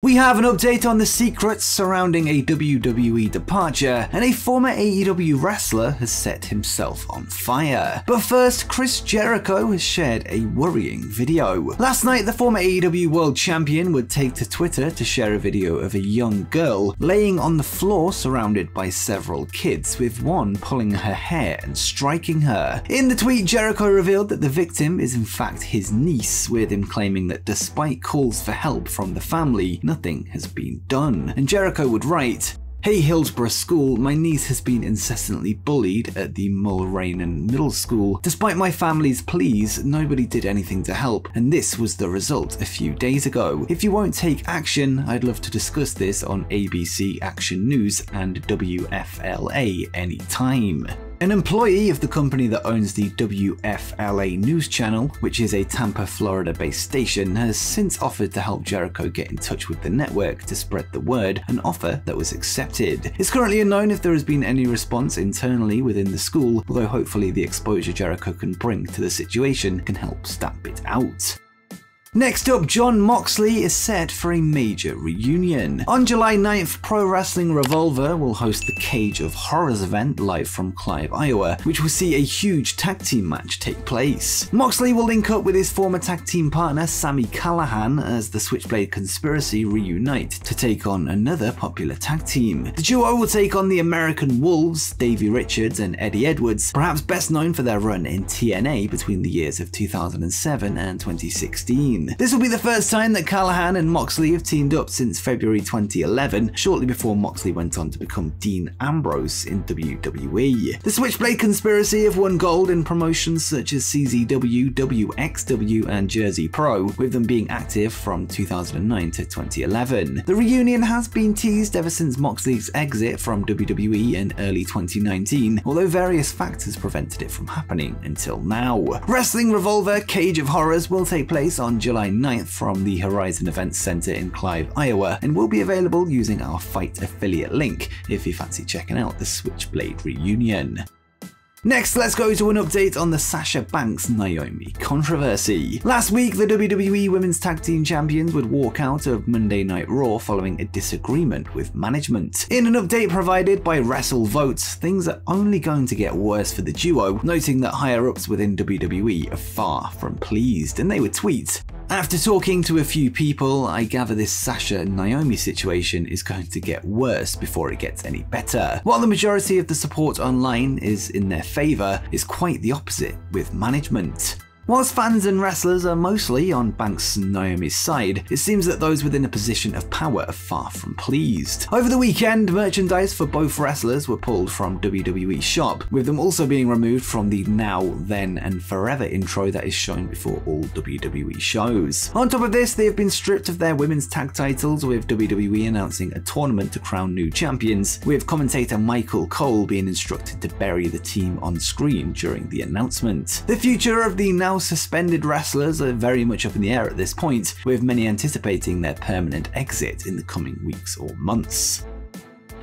We have an update on the secrets surrounding a WWE departure, and a former AEW wrestler has set himself on fire. But first, Chris Jericho has shared a worrying video. Last night, the former AEW World Champion would take to Twitter to share a video of a young girl laying on the floor surrounded by several kids, with one pulling her hair and striking her. In the tweet, Jericho revealed that the victim is in fact his niece, with him claiming that despite calls for help from the family, nothing has been done. And Jericho would write, "Hey Hillsborough School, my niece has been incessantly bullied at the Mulranan Middle School. Despite my family's pleas, nobody did anything to help, and this was the result a few days ago. If you won't take action, I'd love to discuss this on ABC Action News and WFLA anytime." An employee of the company that owns the WFLA news channel, which is a Tampa, Florida-based station, has since offered to help Jericho get in touch with the network to spread the word, an offer that was accepted. It's currently unknown if there has been any response internally within the school, although hopefully the exposure Jericho can bring to the situation can help stamp it out. Next up, Jon Moxley is set for a major reunion. On July 9th, Pro Wrestling Revolver will host the Cage of Horrors event live from Clive, Iowa, which will see a huge tag team match take place. Moxley will link up with his former tag team partner Sami Callihan as the Switchblade Conspiracy reunite to take on another popular tag team. The duo will take on the American Wolves, Davey Richards and Eddie Edwards, perhaps best known for their run in TNA between the years of 2007 and 2016. This will be the first time that Callihan and Moxley have teamed up since February 2011, shortly before Moxley went on to become Dean Ambrose in WWE. The Switchblade Conspiracy have won gold in promotions such as CZW, WXW and Jersey Pro, with them being active from 2009 to 2011. The reunion has been teased ever since Moxley's exit from WWE in early 2019, although various factors prevented it from happening until now. Wrestling Revolver Cage of Horrors will take place on July 9th from the Horizon Events Center in Clive, Iowa, and will be available using our Fight affiliate link if you fancy checking out the Switchblade reunion. Next, let's go to an update on the Sasha Banks-Naomi controversy. Last week, the WWE Women's Tag Team Champions would walk out of Monday Night Raw following a disagreement with management. In an update provided by WrestleVote, things are only going to get worse for the duo, noting that higher-ups within WWE are far from pleased, and they would tweet, "After talking to a few people, I gather this Sasha-Naomi situation is going to get worse before it gets any better. While the majority of the support online is in their favor, is quite the opposite with management." Whilst fans and wrestlers are mostly on Banks and Naomi's side, it seems that those within a position of power are far from pleased. Over the weekend, merchandise for both wrestlers were pulled from WWE's shop, with them also being removed from the Now, Then and Forever intro that is shown before all WWE shows. On top of this, they have been stripped of their women's tag titles, with WWE announcing a tournament to crown new champions, with commentator Michael Cole being instructed to bury the team on screen during the announcement. The future of the now suspended wrestlers are very much up in the air at this point, with many anticipating their permanent exit in the coming weeks or months.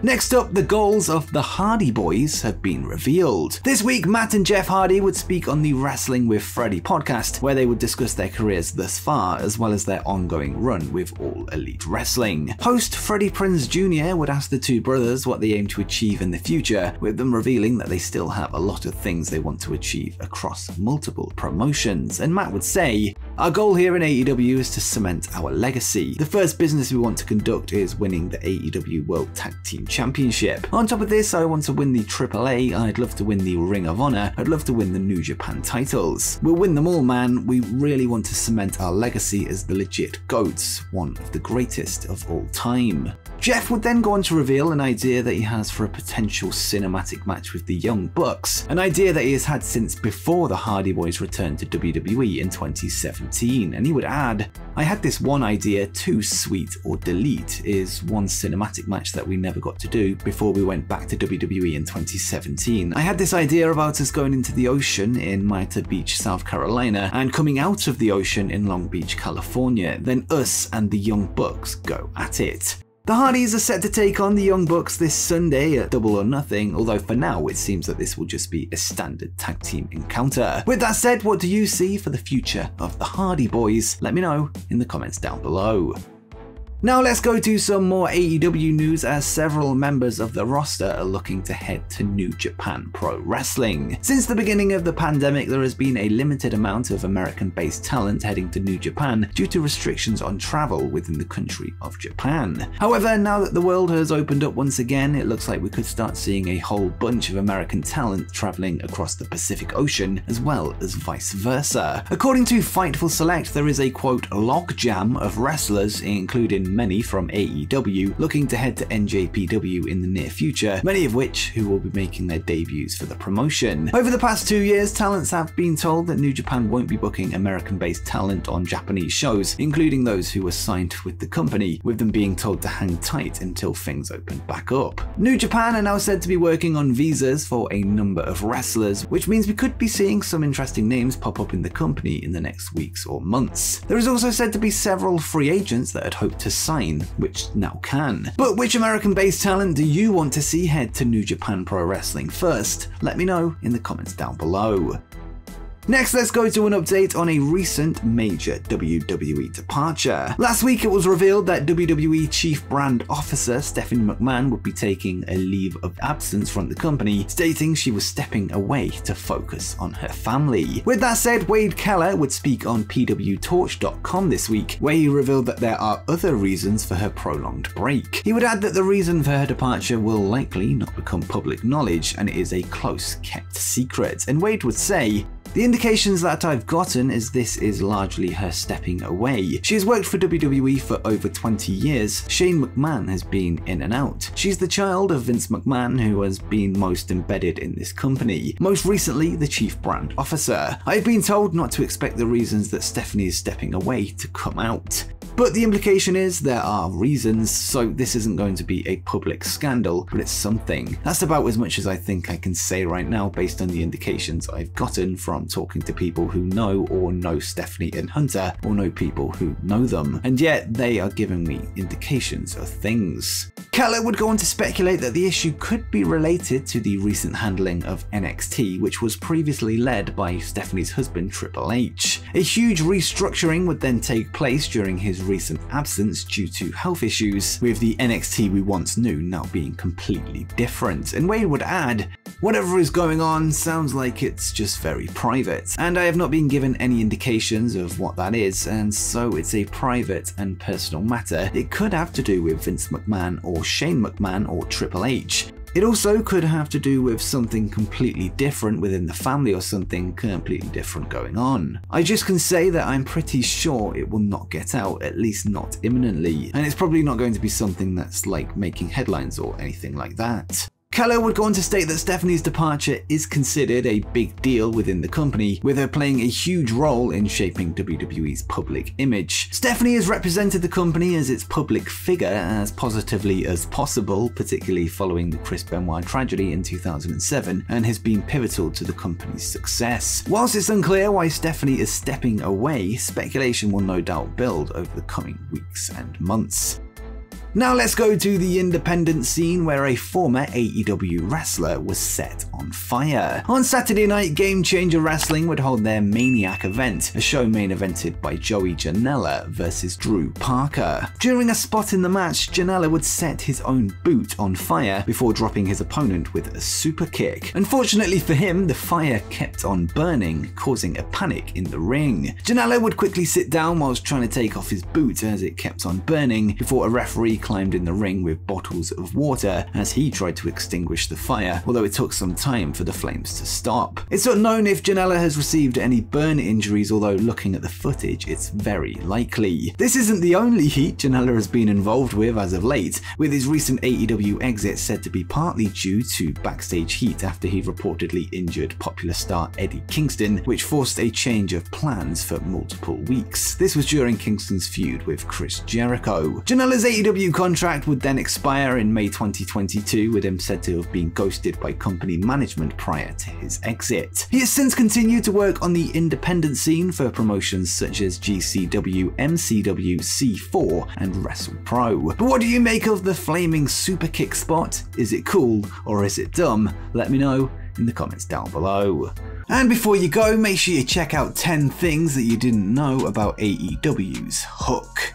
Next up, the goals of the Hardy Boys have been revealed. This week, Matt and Jeff Hardy would speak on the Wrestling with Freddie podcast, where they would discuss their careers thus far, as well as their ongoing run with All Elite Wrestling. Host Freddie Prinze Jr. would ask the two brothers what they aim to achieve in the future, with them revealing that they still have a lot of things they want to achieve across multiple promotions. And Matt would say, "Our goal here in AEW is to cement our legacy. The first business we want to conduct is winning the AEW World Tag Team Championship. On top of this, I want to win the AAA, I'd love to win the Ring of Honor, I'd love to win the New Japan titles. We'll win them all, man. We really want to cement our legacy as the legit GOATs, one of the greatest of all time." Jeff would then go on to reveal an idea that he has for a potential cinematic match with the Young Bucks, an idea that he has had since before the Hardy Boys returned to WWE in 2017, and he would add, "I had this one idea, too sweet or delete, is one cinematic match that we never got to do before we went back to WWE in 2017. I had this idea about us going into the ocean in Myrtle Beach, South Carolina, and coming out of the ocean in Long Beach, California, then us and the Young Bucks go at it." The Hardys are set to take on the Young Bucks this Sunday at Double or Nothing, although for now it seems that this will just be a standard tag team encounter. With that said, what do you see for the future of the Hardy Boys? Let me know in the comments down below. Now let's go to some more AEW news, as several members of the roster are looking to head to New Japan Pro Wrestling. Since the beginning of the pandemic, there has been a limited amount of American-based talent heading to New Japan due to restrictions on travel within the country of Japan. However, now that the world has opened up once again, it looks like we could start seeing a whole bunch of American talent traveling across the Pacific Ocean, as well as vice versa. According to Fightful Select, there is a quote logjam of wrestlers, including many from AEW, looking to head to NJPW in the near future, many of which who will be making their debuts for the promotion. Over the past 2 years, talents have been told that New Japan won't be booking American-based talent on Japanese shows, including those who were signed with the company, with them being told to hang tight until things open back up. New Japan are now said to be working on visas for a number of wrestlers, which means we could be seeing some interesting names pop up in the company in the next weeks or months. There is also said to be several free agents that had hoped to sign, which now can. But which American-based talent do you want to see head to New Japan Pro Wrestling first? Let me know in the comments down below. Next, let's go to an update on a recent major WWE departure. Last week, it was revealed that WWE Chief Brand Officer Stephanie McMahon would be taking a leave of absence from the company, stating she was stepping away to focus on her family. With that said, Wade Keller would speak on PWTorch.com this week, where he revealed that there are other reasons for her prolonged break. He would add that the reason for her departure will likely not become public knowledge and is a close-kept secret. And Wade would say, "The indications that I've gotten is this is largely her stepping away. She has worked for WWE for over 20 years. Shane McMahon has been in and out. She's the child of Vince McMahon, who has been most embedded in this company, most recently the Chief Brand Officer. I've been told not to expect the reasons that Stephanie is stepping away to come out. But the implication is there are reasons, so this isn't going to be a public scandal, but it's something. That's about as much as I think I can say right now based on the indications I've gotten from talking to people who know or know Stephanie and Hunter, or know people who know them, and yet they are giving me indications of things." Keller would go on to speculate that the issue could be related to the recent handling of NXT, which was previously led by Stephanie's husband Triple H. A huge restructuring would then take place during his recent absence due to health issues, with the NXT we once knew now being completely different. And Wade would add, "Whatever is going on sounds like it's just very private, and I have not been given any indications of what that is, and so it's a private and personal matter. It could have to do with Vince McMahon or Shane McMahon or Triple H. It also could have to do with something completely different within the family or something completely different going on. I just can say that I'm pretty sure it will not get out, at least not imminently, and it's probably not going to be something that's like making headlines or anything like that." Keller would go on to state that Stephanie's departure is considered a big deal within the company, with her playing a huge role in shaping WWE's public image. Stephanie has represented the company as its public figure as positively as possible, particularly following the Chris Benoit tragedy in 2007, and has been pivotal to the company's success. Whilst it's unclear why Stephanie is stepping away, speculation will no doubt build over the coming weeks and months. Now let's go to the independent scene, where a former AEW wrestler was set on fire. On Saturday night, Game Changer Wrestling would hold their Maniac event, a show main evented by Joey Janela versus Drew Parker. During a spot in the match, Janela would set his own boot on fire before dropping his opponent with a super kick. Unfortunately for him, the fire kept on burning, causing a panic in the ring. Janela would quickly sit down whilst trying to take off his boot as it kept on burning, before a referee climbed in the ring with bottles of water as he tried to extinguish the fire, although it took some time for the flames to stop. It's unknown if Janela has received any burn injuries, although looking at the footage, it's very likely. This isn't the only heat Janela has been involved with as of late, with his recent AEW exit said to be partly due to backstage heat after he reportedly injured popular star Eddie Kingston, which forced a change of plans for multiple weeks. This was during Kingston's feud with Chris Jericho. Janela's AEW contract would then expire in May 2022, with him said to have been ghosted by company management prior to his exit. He has since continued to work on the independent scene for promotions such as GCW, MCW, C4, and WrestlePro. But what do you make of the flaming super kick spot? Is it cool or is it dumb? Let me know in the comments down below. And before you go, make sure you check out 10 things that you didn't know about AEW's Hook.